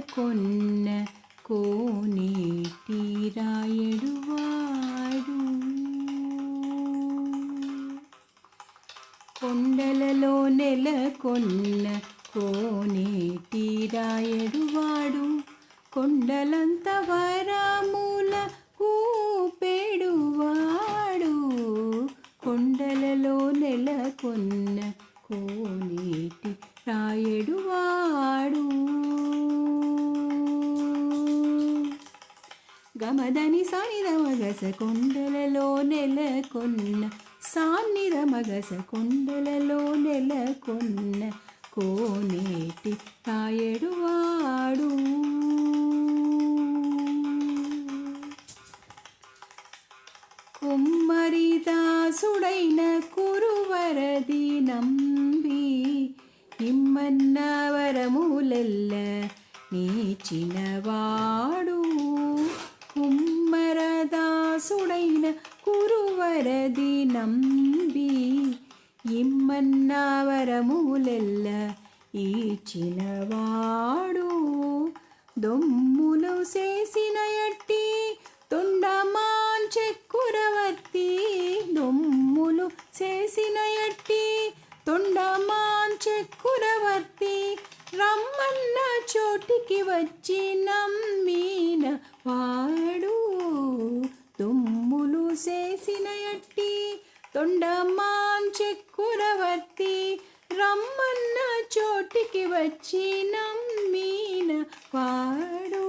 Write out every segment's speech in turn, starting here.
నెలకొన్న కోనేటి రాయడువాడు. కొండలలో నెలకొన్న కోనేటి రాయడువాడు. కొండలంత వరముల ఊపెడువాడు. కొండలలో నెలకొన్న కోనేటి రాయడువాడు. గమదని సానిద మగస కొండలలో నెలకొన్న సానిద మగస కొండలలో నెలకొన్న కోనేటి రాయడువాడు. కుమ్మరిదాసుడైన కురువరది నంబి ఇమ్మన్న వరములెల్ల నీచినవాడు. కుమ్మరదాసుడైన కురువరది నంబి ఇమ్మన్న వరములెల్ల ఈచినవాడు. దొమ్ములు చేసిన ఎట్టి తొండమాన్ చక్రవర్తి. దొమ్ములు చేసిన ఎట్టి తొండమాన్ చక్రవర్తి. రమ్మన్న చోటికి వచ్చి నమ్మిన వాడు. దొమ్ములు చేసిన ఎట్టి తొండమాన్ చక్రవర్తి. రమ్మన్న చోటికి వచ్చి నమ్మిన వాడు.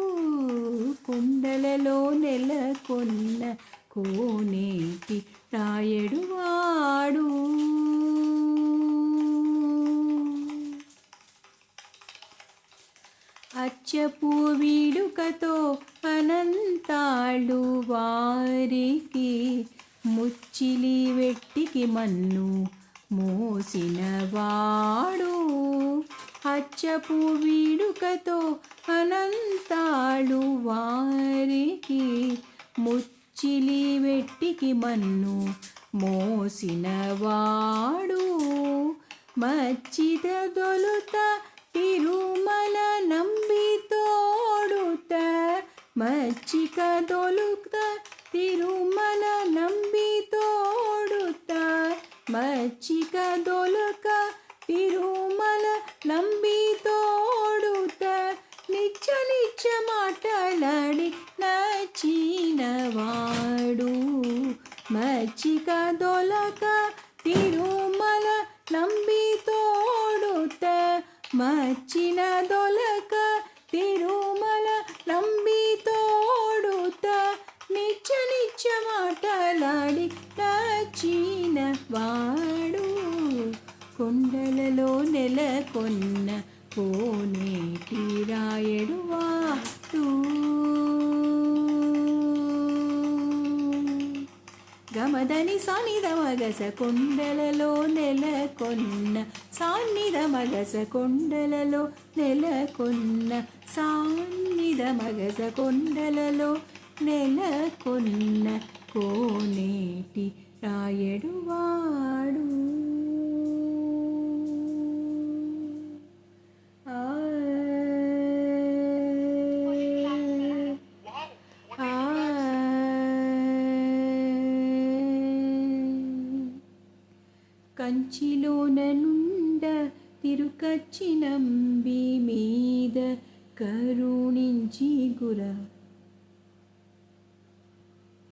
కొండలలో నెలకొన్న కోనేటి రాయడువాడు. అచ్చపు వీడుకతో అనంతాళ్ళు వారికి ముచ్చిలి వెట్టికి మన్ను మోసినవాడు. అచ్చపు వీడుకతో అనంతాళ్ళు వారికి ముచ్చిలి వెట్టికి మన్ను మోసినవాడు. మచ్చిత దొలుత తిరుమల నంబి తోడుత. మచ్చిక దొలుత తిరుమల నంబి తోడుత. మచ్చిక దొలక తిరుమల నంబి తోడుత. నిచ్చ నిచ్చ మాటలాడి నచ్చినవాడు. మచ్చిక దొలక తిరుమల నంబి తోడుత. మచ్చిన దొలక తిరుమల నంబి తోడుత. నిచ్చ నిచ్చ మాటలాడి నచ్చిన వాడు. కొండలలో నెలకొన్న కోనేటి రాయడువాడు. గమదని సానిద మగస కొండలలో నెలకొన్న సానిద మగస కొండలలో నెలకొన్న సానిద మగస కొండలలో నెలకొన్న కోనేటి రాయడువాడు. కంచిలోన నుండ తిరుకచ్చి నంబి మీద కరుణించి గుర